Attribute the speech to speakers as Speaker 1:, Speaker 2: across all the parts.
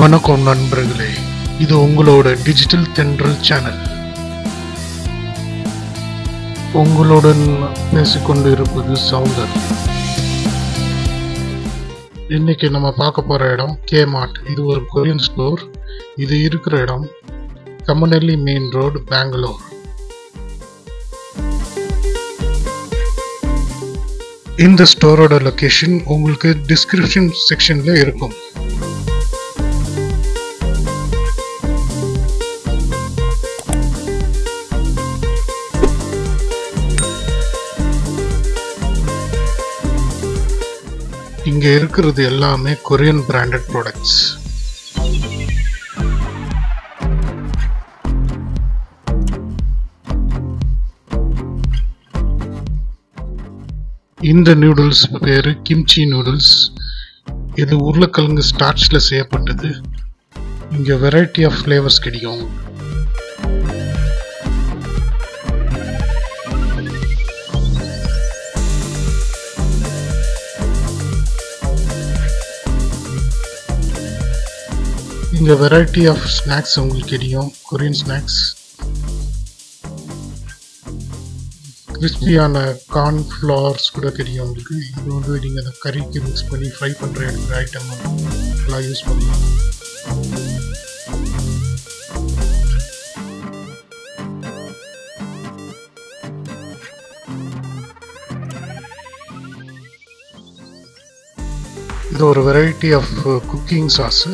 Speaker 1: வணக்கம் நண்பர்களே, இது உங்களோட டிஜிட்டல் தென்றல் சேனல். உங்களுடன் பேசிக்கொண்டு இருப்பது சவுந்தர். இன்னைக்கு நம்ம பார்க்க போற இடம் கேமார்ட். இது ஒரு கொரியன் ஸ்டோர். இது இருக்கிற இடம் கமனல்லி மெயின் ரோடு, பெங்களூர். இந்த ஸ்டோரோட லொகேஷன் உங்களுக்கு டிஸ்கிரிப்ஷன் செக்ஷன்ல இருக்கும். இங்க இருக்கிறது எல்லாமே கொரியன் பிராண்டட் ப்ராடக்ட்ஸ். இந்த நூடுல்ஸ் பேரு கிம்ச்சி நூடுல்ஸ். இது உருளைக்கிழங்கு ஸ்டார்ச்ல செய்யப்பட்டது. இங்க வெரைட்டி ஆஃப் ஃப்ளேவர்ஸ் கிடைக்கும். இங்க வெரைட்டி ஆஃப் ஸ்நாக்ஸ் உங்களுக்கு கிடைக்கும். கொரியன் ஸ்நாக்ஸ், கிறிஸ்பியான கார்ன் ஃப்ளவர்ஸ் கூட கிடைக்கும் உங்களுக்கு. இது வந்து நீங்கள் அந்த கறிக்கு மிக்ஸ் பண்ணி ஃப்ரை பண்ணுற ஐட்டம் எல்லாம் யூஸ் பண்ணலாம். இது ஒரு வெரைட்டி ஆஃப் குக்கிங் சாஸு.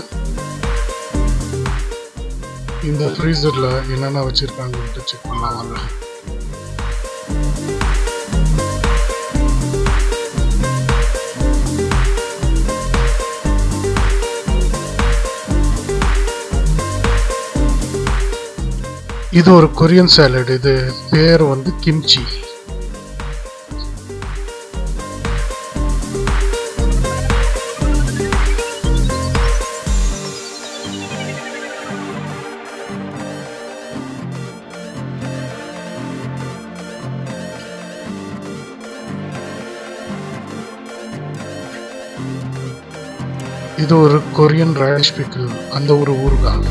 Speaker 1: இந்த ஃப்ரீசரில் என்னென்ன வச்சுருக்காங்கன்ட்டு செக் பண்ணலாம் வாங்க. இது ஒரு கொரியன் சாலட். இது பேர் வந்து கிம்ச்சி. இது ஒரு கொரியன் ரேடிஷ் பிக்கிள், அந்த ஒரு ஊறுகாய்.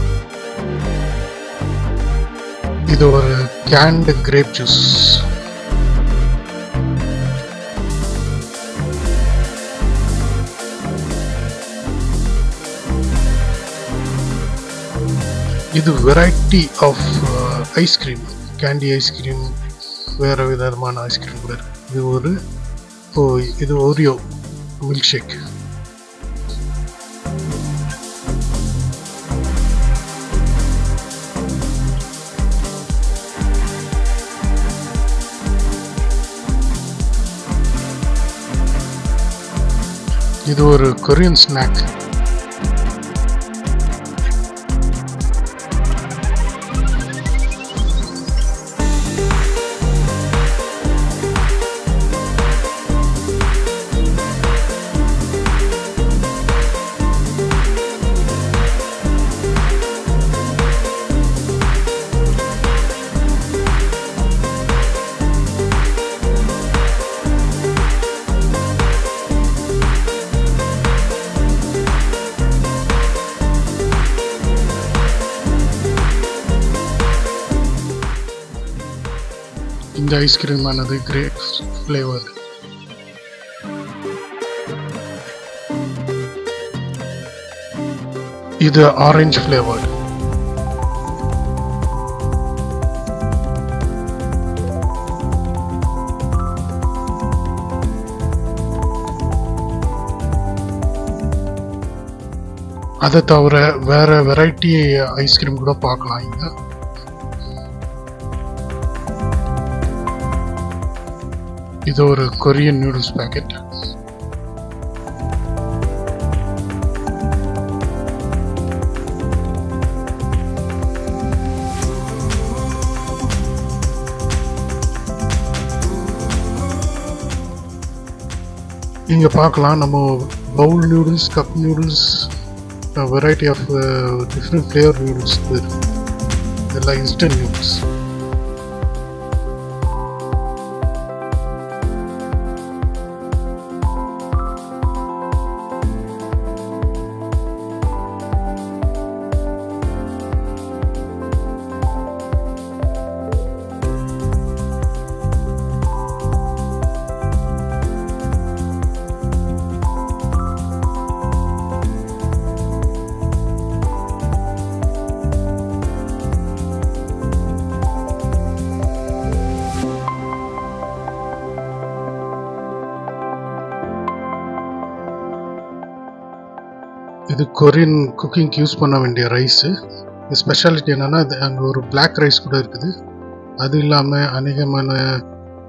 Speaker 1: இது ஒரு கேன்டு கிரேப் ஜூஸ். இது variety of ice cream, candy ice cream, வேறு விதமான ஐஸ்கிரீம் கூட இருக்கு. இது ஓரியோ மில்க் ஷேக். இது ஒரு கொரியன் ஸ்நாக். இந்த ஐஸ்கிரீம் ஆனது கிரேப் ஃப்ளேவர். இது ஆரஞ்சு ஃப்ளேவர். அதை தவிர வேற வெரைட்டி ஐஸ்கிரீம் கூட பார்க்கலாம் இங்க. இது ஒரு கொரியன் நூடுல்ஸ் பேக்கெட். இங்க பார்க்கலாம் நம்ம bowl noodles, cup noodles, variety of different flavour noodles. இதெல்லாம் இன்ஸ்டன்ட் நூடுல்ஸ். இது கொரியன் குக்கிங்க்கு யூஸ் பண்ண வேண்டிய ரைஸு. ஸ்பெஷாலிட்டி என்னென்னா அங்கே ஒரு பிளாக் ரைஸ் கூட இருக்குது. அது இல்லாமல் அநேகமான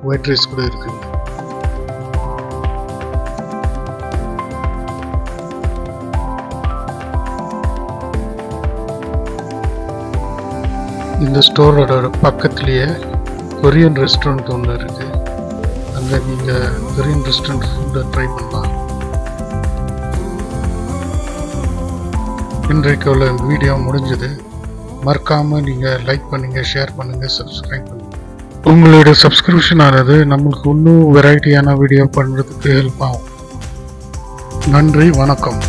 Speaker 1: ஒயிட் ரைஸ் கூட இருக்குது. இந்த ஸ்டோரோட பக்கத்துலேயே கொரியன் ரெஸ்டாரண்ட் ஒன்று இருக்குது. அங்கே நீங்கள் கொரியன் ரெஸ்டாரண்ட் ஃபுட்டை ட்ரை பண்ணலாம். இன்றைக்கு உள்ள வீடியோ முடிஞ்சது. மறக்காமல் நீங்கள் லைக் பண்ணுங்கள், ஷேர் பண்ணுங்கள், சப்ஸ்கிரைப் பண்ணுங்கள். உங்களுடைய சப்ஸ்கிரிப்ஷன் ஆனது நம்மளுக்கு இன்னும் வெரைட்டியான வீடியோ பண்ணுறதுக்கு ஹெல்ப் ஆகும். நன்றி, வணக்கம்.